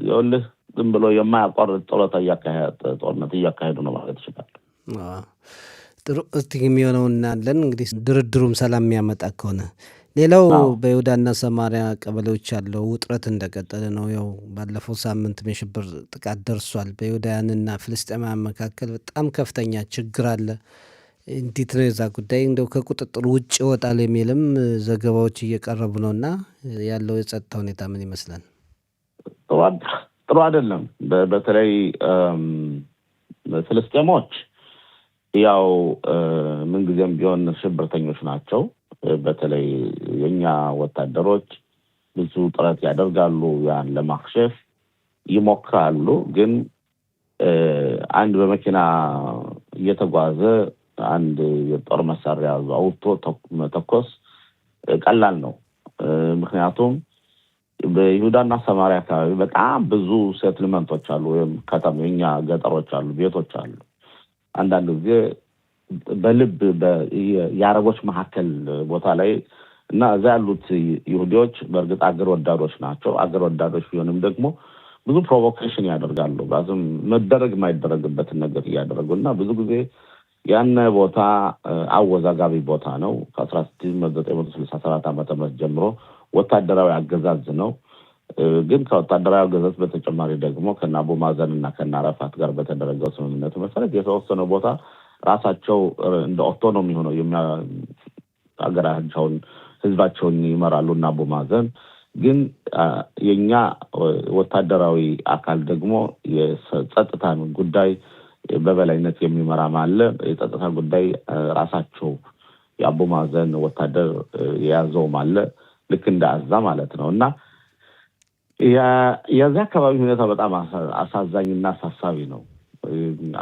ይኸውልህ ዝም ብሎ የማያቋርጥ ጦርነት እያካሄዱ ነው ማለት ይችላል። ጥሩ እስቲ የሚሆነው እናያለን። እንግዲህ ድርድሩም ሰላም የሚያመጣ ከሆነ ሌላው በይሁዳና ሰማሪያ ቀበሌዎች ያለው ውጥረት እንደቀጠለ ነው። ያው ባለፈው ሳምንት የሽብር ጥቃት ደርሷል። በይሁዳውያንና ፍልስጤማውያን መካከል በጣም ከፍተኛ ችግር አለ። እንዴት ነው የዛ ጉዳይ እንደው ከቁጥጥር ውጭ ይወጣል የሚልም ዘገባዎች እየቀረቡ ነውና ያለው የጸጥታ ሁኔታ ምን ይመስላል? ጥሩ አይደለም። በተለይ ፍልስጤሞች ያው ምንጊዜም ቢሆን ሽብርተኞች ናቸው። በተለይ የኛ ወታደሮች ብዙ ጥረት ያደርጋሉ፣ ያን ለማክሸፍ ይሞክራሉ። ግን አንድ በመኪና እየተጓዘ አንድ የጦር መሳሪያ አውጥቶ መተኮስ ቀላል ነው። ምክንያቱም በይሁዳና ሰማሪያ አካባቢ በጣም ብዙ ሴትልመንቶች አሉ፣ ወይም ከተማኛ ገጠሮች አሉ፣ ቤቶች አሉ። አንዳንድ ጊዜ በልብ የአረቦች መካከል ቦታ ላይ እና እዛ ያሉት ይሁዲዎች በእርግጥ አገር ወዳዶች ናቸው። አገር ወዳዶች ቢሆንም ደግሞ ብዙ ፕሮቮኬሽን ያደርጋሉ። ባዝም መደረግ የማይደረግበትን ነገር እያደረጉ እና ብዙ ጊዜ ያን ቦታ አወዛጋቢ ቦታ ነው። ከ1967 ዓ.ም ጀምሮ ወታደራዊ አገዛዝ ነው። ግን ከወታደራዊ አገዛዝ በተጨማሪ ደግሞ ከአቡ ማዘን እና ከአረፋት ጋር በተደረገው ስምምነት መሰረት የተወሰነ ቦታ ራሳቸው እንደ ኦቶኖሚ ሆነው ሀገራቸውን ህዝባቸውን ይመራሉ እና አቡ ማዘን ግን የኛ ወታደራዊ አካል ደግሞ የጸጥታን ጉዳይ በበላይነት የሚመራ ማለት የጸጥታ ጉዳይ ራሳቸው የአቡ ማዘን ወታደር የያዘው ማለት ልክ እንደ አዛ ማለት ነው። እና የዛ አካባቢ ሁኔታ በጣም አሳዛኝና አሳሳቢ ነው።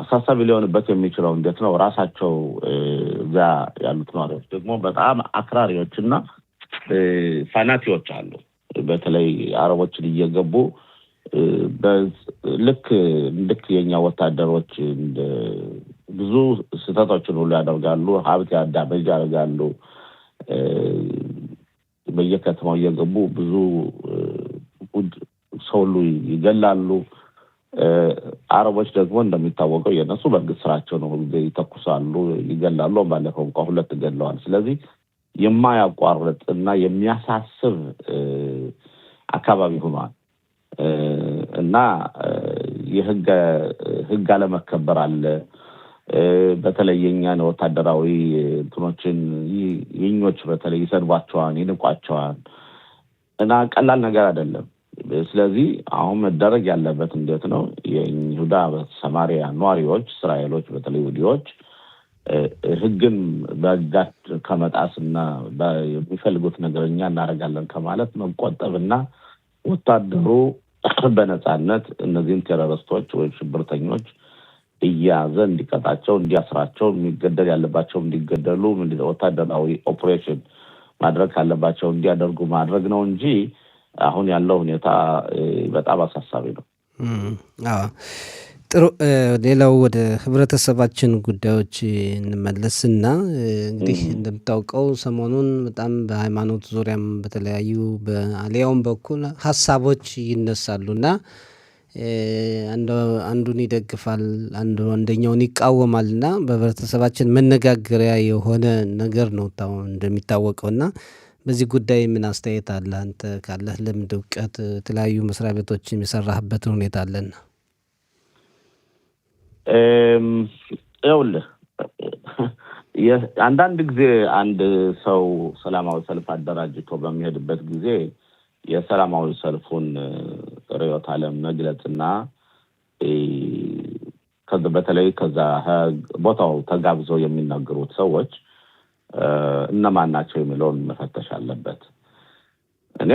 አሳሳቢ ሊሆንበት የሚችለው እንዴት ነው? ራሳቸው እዛ ያሉት ነዋሪዎች ደግሞ በጣም አክራሪዎችና ፋናቲዎች አሉ። በተለይ አረቦችን እየገቡ ልክ የኛ ወታደሮች ብዙ ስህተቶችን ሁሉ ያደርጋሉ፣ ሀብት ያዳርጋሉ። በየከተማው እየገቡ ብዙ ሰው ሁሉ ይገላሉ። አረቦች ደግሞ እንደሚታወቀው የነሱ በእርግጥ ስራቸው ነው፣ ይተኩሳሉ፣ ይገላሉ። ባለፈው እንኳን 2 ገለዋል። ስለዚህ የማያቋርጥ እና የሚያሳስብ አካባቢ ሆኗል እና የህግ አለመከበር አለ። በተለይ የኛን ወታደራዊ እንትኖችን የኞች በተለይ ይሰድቧቸዋል፣ ይንቋቸዋል እና ቀላል ነገር አይደለም። ስለዚህ አሁን መደረግ ያለበት እንዴት ነው? የይሁዳ ሰማሪያ ነዋሪዎች፣ እስራኤሎች በተለይ ይሁዲዎች ህግን በጋት ከመጣስና የሚፈልጉት ነገርኛ እናደርጋለን ከማለት መቆጠብና ወታደሩ በነጻነት እነዚህን ቴሮሪስቶች ወይም ሽብርተኞች እያዘ እንዲቀጣቸው፣ እንዲያስራቸው፣ የሚገደል ያለባቸው እንዲገደሉ፣ ወታደራዊ ኦፕሬሽን ማድረግ ካለባቸው እንዲያደርጉ ማድረግ ነው እንጂ አሁን ያለው ሁኔታ በጣም አሳሳቢ ነው። ጥሩ። ሌላው ወደ ህብረተሰባችን ጉዳዮች እንመለስና እንግዲህ እንደምታውቀው ሰሞኑን በጣም በሃይማኖት ዙሪያም በተለያዩ በአሊያውም በኩል ሀሳቦች ይነሳሉና አንዱን ይደግፋል፣ አንደኛውን ይቃወማልና በህብረተሰባችን መነጋገሪያ የሆነ ነገር ነው እንደሚታወቀውና በዚህ ጉዳይ ምን አስተያየት አለ? አንተ ካለህ ልምድ እውቀት፣ የተለያዩ መስሪያ ቤቶች የሚሰራህበትን ሁኔታ አለና። ይኸውልህ አንዳንድ ጊዜ አንድ ሰው ሰላማዊ ሰልፍ አደራጅቶ በሚሄድበት ጊዜ የሰላማዊ ሰልፉን ርዕዮተ ዓለም መግለጽና በተለይ ከዛ ቦታው ተጋብዘው የሚናገሩት ሰዎች እነማን ናቸው የሚለውን መፈተሽ አለበት። እኔ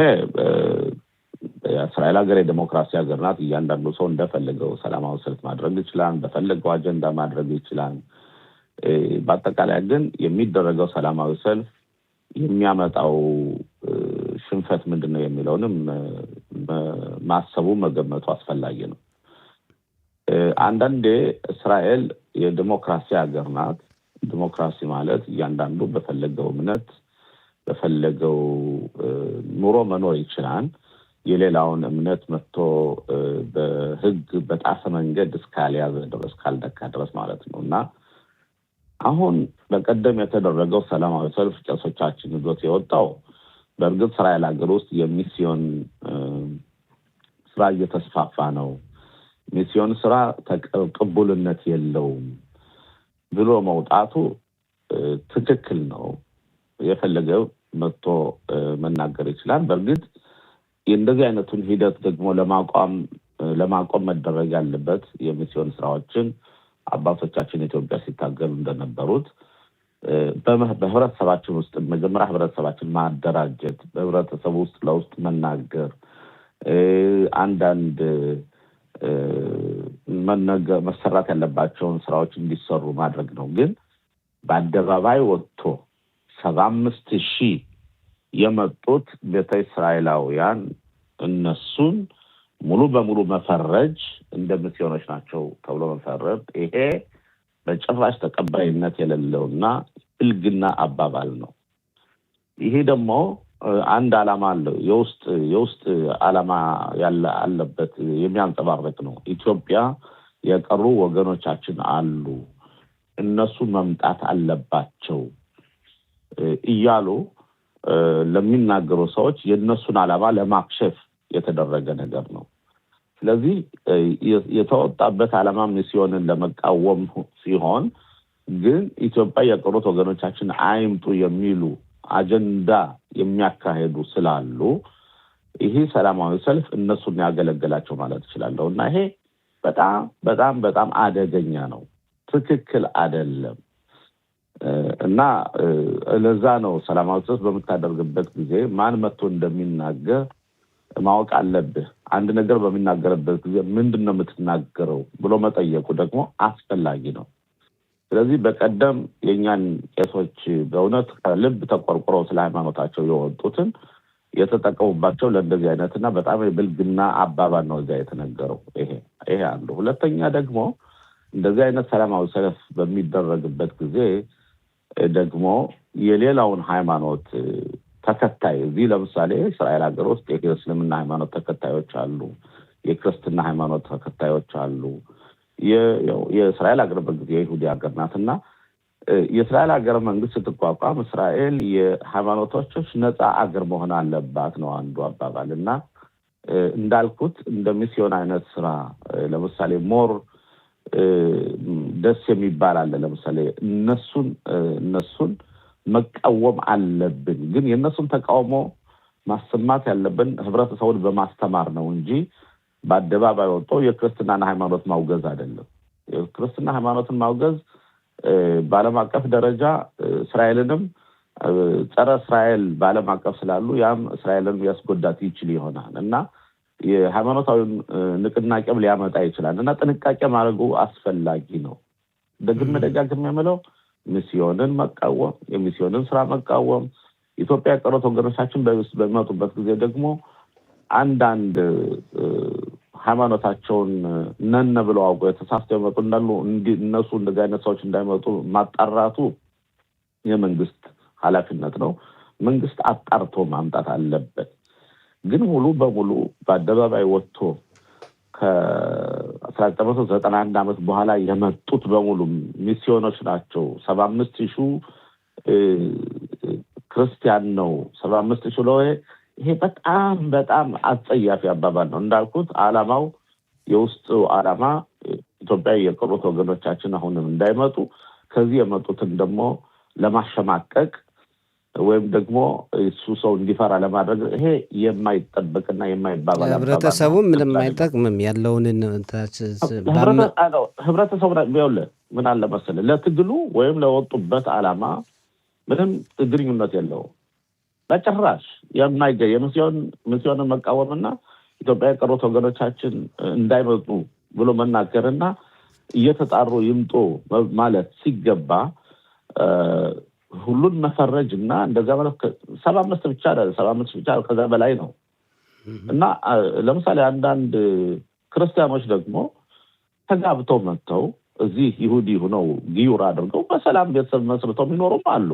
የእስራኤል ሀገር የዲሞክራሲ ሀገር ናት። እያንዳንዱ ሰው እንደፈለገው ሰላማዊ ሰልፍ ማድረግ ይችላል፣ እንደፈለገው አጀንዳ ማድረግ ይችላል። በአጠቃላይ ግን የሚደረገው ሰላማዊ ሰልፍ የሚያመጣው ሽንፈት ምንድነው የሚለውንም ማሰቡ መገመቱ አስፈላጊ ነው። አንዳንዴ እስራኤል የዲሞክራሲ ሀገር ናት። ዲሞክራሲ ማለት እያንዳንዱ በፈለገው እምነት በፈለገው ኑሮ መኖር ይችላል። የሌላውን እምነት መጥቶ በህግ በጣሰ መንገድ እስካልያዘ ድረስ ካልደካ ድረስ ማለት ነው። እና አሁን በቀደም የተደረገው ሰላማዊ ሰልፍ ቄሶቻችን ይዞት የወጣው በእርግጥ እስራኤል ሀገር ውስጥ የሚስዮን ስራ እየተስፋፋ ነው፣ ሚስዮን ስራ ተቀባይነት የለውም ብሎ መውጣቱ ትክክል ነው። የፈለገው መጥቶ መናገር ይችላል። በእርግጥ እንደዚህ አይነቱን ሂደት ደግሞ ለማቆም መደረግ ያለበት የሚስዮን ስራዎችን አባቶቻችን ኢትዮጵያ ሲታገሉ እንደነበሩት በህብረተሰባችን ውስጥ መጀመሪያ ህብረተሰባችን ማደራጀት፣ በህብረተሰቡ ውስጥ ለውስጥ መናገር፣ አንዳንድ መሰራት ያለባቸውን ስራዎች እንዲሰሩ ማድረግ ነው። ግን በአደባባይ ወጥቶ 75,000 የመጡት ቤተ እስራኤላውያን እነሱን ሙሉ በሙሉ መፈረጅ እንደ ሚስዮኖች ናቸው ተብሎ መፈረድ ይሄ በጭራሽ ተቀባይነት የሌለውና ብልግና አባባል ነው። ይሄ ደግሞ አንድ ዓላማ አለው፣ የውስጥ ዓላማ ያለበት የሚያንጸባርቅ ነው። ኢትዮጵያ የቀሩ ወገኖቻችን አሉ፣ እነሱ መምጣት አለባቸው እያሉ ለሚናገሩ ሰዎች የነሱን ዓላማ ለማክሸፍ የተደረገ ነገር ነው። ስለዚህ የተወጣበት ዓላማ ሚስዮንን ለመቃወም ሲሆን ግን ኢትዮጵያ የቀሩት ወገኖቻችን አይምጡ የሚሉ አጀንዳ የሚያካሄዱ ስላሉ ይሄ ሰላማዊ ሰልፍ እነሱን ያገለግላቸው ማለት ይችላል እና ይሄ በጣም በጣም በጣም አደገኛ ነው፣ ትክክል አይደለም። እና ለዛ ነው ሰላማዊ ሰልፍ በምታደርግበት ጊዜ ማን መጥቶ እንደሚናገር ማወቅ አለብህ። አንድ ነገር በሚናገርበት ጊዜ ምንድነው የምትናገረው ብሎ መጠየቁ ደግሞ አስፈላጊ ነው። ስለዚህ በቀደም የኛን ቄሶች በእውነት ከልብ ተቆርቆረው ስለ ሃይማኖታቸው የወጡትን የተጠቀሙባቸው ለእንደዚህ አይነትና በጣም የብልግና አባባል ነው እዛ የተነገረው። ይሄ አንዱ። ሁለተኛ ደግሞ እንደዚህ አይነት ሰላማዊ ሰልፍ በሚደረግበት ጊዜ ደግሞ የሌላውን ሃይማኖት ተከታይ እዚህ ለምሳሌ እስራኤል ሀገር ውስጥ የእስልምና ሃይማኖት ተከታዮች አሉ፣ የክርስትና ሃይማኖት ተከታዮች አሉ። የእስራኤል ሀገር በጊዜ የይሁዲ ሀገር ናትና የእስራኤል ሀገር መንግስት ስትቋቋም እስራኤል የሃይማኖቶች ነፃ ሀገር መሆን አለባት ነው አንዱ አባባል። እና እንዳልኩት እንደ ሚስዮን አይነት ስራ ለምሳሌ ሞር ደስ የሚባል አለ። ለምሳሌ እነሱን መቃወም አለብን፣ ግን የእነሱን ተቃውሞ ማሰማት ያለብን ህብረተሰቡን በማስተማር ነው እንጂ በአደባባይ ወጥቶ የክርስትናን ሃይማኖት ማውገዝ አይደለም። የክርስትና ሃይማኖትን ማውገዝ በዓለም አቀፍ ደረጃ እስራኤልንም ጸረ እስራኤል በዓለም አቀፍ ስላሉ ያም እስራኤልን ያስጎዳት ይችል ይሆናል እና የሃይማኖታዊ ንቅናቄም ሊያመጣ ይችላል እና ጥንቃቄ ማድረጉ አስፈላጊ ነው። ደጋግሜ የምለው ሚስዮንን መቃወም፣ የሚስዮንን ስራ መቃወም፣ ኢትዮጵያ የቀሩት ወገኖቻችን በሚመጡበት ጊዜ ደግሞ አንዳንድ ሃይማኖታቸውን ነን ብለው አውቀው የተሳስተው ይመጡ እንዳሉ እነሱ እንደዚህ አይነት ሰዎች እንዳይመጡ ማጣራቱ የመንግስት ኃላፊነት ነው። መንግስት አጣርቶ ማምጣት አለበት። ግን ሙሉ በሙሉ በአደባባይ ወጥቶ ከ1991 ዓመት በኋላ የመጡት በሙሉ ሚስዮኖች ናቸው፣ 75,000 ክርስቲያን ነው 75,000 ነው። ይሄ በጣም በጣም አጸያፊ አባባል ነው። እንዳልኩት ዓላማው የውስጡ ዓላማ ኢትዮጵያ የቀሩት ወገኖቻችን አሁንም እንዳይመጡ ከዚህ የመጡትን ደግሞ ለማሸማቀቅ ወይም ደግሞ እሱ ሰው እንዲፈራ ለማድረግ ይሄ የማይጠበቅና የማይባባል ህብረተሰቡ ምንም አይጠቅምም ያለውን ህብረተሰቡ ቢያውለ ምን አለ መሰለህ ለትግሉ ወይም ለወጡበት ዓላማ ምንም ግንኙነት የለውም በጭራሽ። የማይገኝ ሚስዮንን መቃወምና ኢትዮጵያ የቀሩት ወገኖቻችን እንዳይመጡ ብሎ መናገርና እየተጣሩ ይምጡ ማለት ሲገባ ሁሉን መፈረጅ እና እንደዛ ማለት 75 ብቻ ከዛ በላይ ነው። እና ለምሳሌ አንዳንድ ክርስቲያኖች ደግሞ ተጋብተው መጥተው እዚህ ይሁዲ ሆነው ጊዩር አድርገው በሰላም ቤተሰብ መስርተው የሚኖሩም አሉ።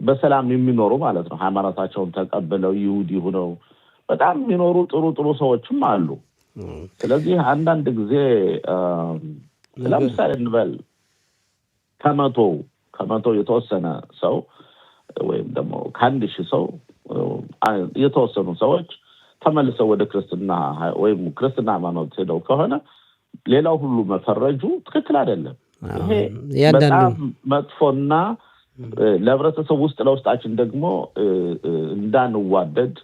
በሰላም የሚኖሩ ማለት ነው። ሃይማኖታቸውን ተቀብለው ይሁዲ ሆነው በጣም የሚኖሩ ጥሩ ሰዎችም አሉ። ስለዚህ አንዳንድ ጊዜ ለምሳሌ እንበል ከመቶ የተወሰነ ሰው ወይም ደግሞ ከ1000 ሰው የተወሰኑ ሰዎች ተመልሰው ወደ ክርስትና ወይም ክርስትና ሃይማኖት ሄደው ከሆነ ሌላው ሁሉ መፈረጁ ትክክል አይደለም። ይሄ በጣም መጥፎና ለህብረተሰቡ ውስጥ ለውስጣችን ደግሞ እንዳንዋደድ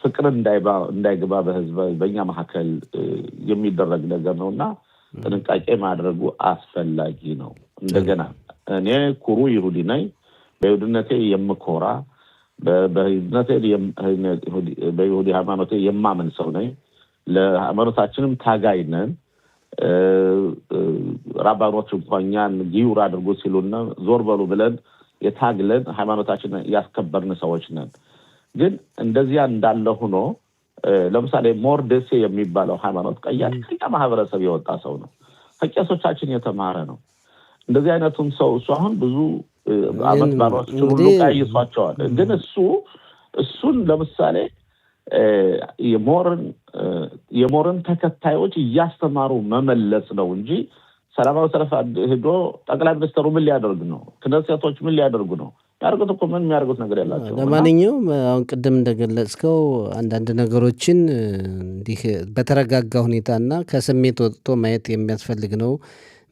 ፍቅር እንዳይገባ በኛ መካከል የሚደረግ ነገር ነውና ጥንቃቄ ማድረጉ አስፈላጊ ነው። እንደገና እኔ ኩሩ ይሁዲ ነኝ፣ በይሁዲነቴ የምኮራ፣ በይሁዲ ሃይማኖቴ የማምን ሰው ነኝ። ለሃይማኖታችንም ታጋይ ነን። ራባኖች እንኳን ጊዩር አድርጎ ሲሉና ዞር በሉ ብለን የታግለን ሃይማኖታችን ያስከበርን ሰዎች ነን። ግን እንደዚያ እንዳለ ሆኖ ለምሳሌ ሞርደሴ የሚባለው ሃይማኖት ቀያሽ ማህበረሰብ የወጣ ሰው ነው። ከቄሶቻችን የተማረ ነው። እንደዚህ አይነቱን ሰው እሱ አሁን ብዙ አመት ባሮች ሁሉ ቀይሷቸዋል። ግን እሱን ለምሳሌ የሞርን ተከታዮች እያስተማሩ መመለስ ነው እንጂ ሰላማዊ ሰልፍ ሄዶ ጠቅላይ ሚኒስትሩ ምን ሊያደርግ ነው? ክነሴቶች ምን ሊያደርጉ ነው? ያርጉት እኮ ምን የሚያርጉት ነገር ያላቸው። ለማንኛውም አሁን ቅድም እንደገለጽከው አንዳንድ ነገሮችን እንዲህ በተረጋጋ ሁኔታና ከስሜት ወጥቶ ማየት የሚያስፈልግ ነው።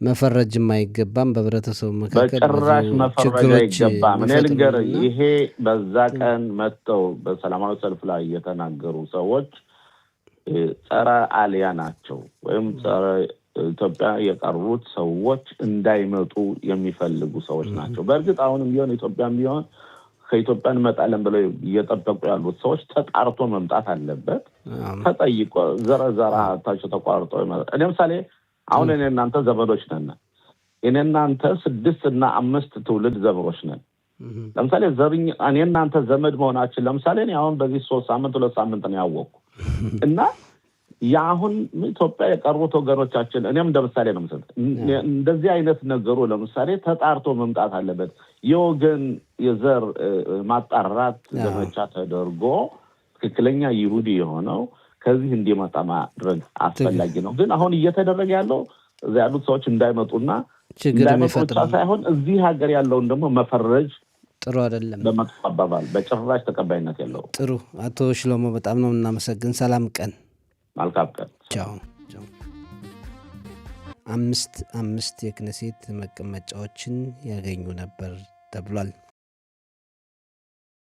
መፈረጅም አይገባም። በህብረተሰቡ መካከል በጭራሽ መፈረጅ አይገባም። እኔ ልንገርህ፣ ይሄ በዛ ቀን መጥተው በሰላማዊ ሰልፍ ላይ የተናገሩ ሰዎች ጸረ አልያ ናቸው ወይም ጸረ ኢትዮጵያ የቀሩት ሰዎች እንዳይመጡ የሚፈልጉ ሰዎች ናቸው። በእርግጥ አሁንም ቢሆን ኢትዮጵያም ቢሆን ከኢትዮጵያ እንመጣለን ብለው እየጠበቁ ያሉት ሰዎች ተጣርቶ መምጣት አለበት። ተጠይቆ ዘራታቸው ተቋርጦ እኔ ምሳሌ አሁን እኔ እናንተ ዘመዶች ነን። እኔ እናንተ 6 እና 5 ትውልድ ዘመዶች ነን። ለምሳሌ እኔ እናንተ ዘመድ መሆናችን ለምሳሌ እኔ አሁን በዚህ 3 ሳምንት 2 ሳምንት ነው ያወቅኩ እና ያሁን ኢትዮጵያ የቀሩት ወገኖቻችን እኔም እንደምሳሌ ነው ማለት እንደዚህ አይነት ነገሩ ለምሳሌ ተጣርቶ መምጣት አለበት። የወገን የዘር ማጣራት ዘመቻ ተደርጎ ትክክለኛ ይሁዲ የሆነው ከዚህ እንዲመጣ ማድረግ አስፈላጊ ነው። ግን አሁን እየተደረገ ያለው እዚያ ያሉት ሰዎች እንዳይመጡና እንዳይመጡ ሳይሆን እዚህ ሀገር ያለውን ደግሞ መፈረጅ ጥሩ አይደለም። በመጥፎ አባባል በጭራሽ ተቀባይነት የለውም። ጥሩ አቶ ሽሎሞ በጣም ነው እናመሰግን። ሰላም ቀን። መልካም ቀን። ቻው። 5 የክነሴት መቀመጫዎችን ያገኙ ነበር ተብሏል።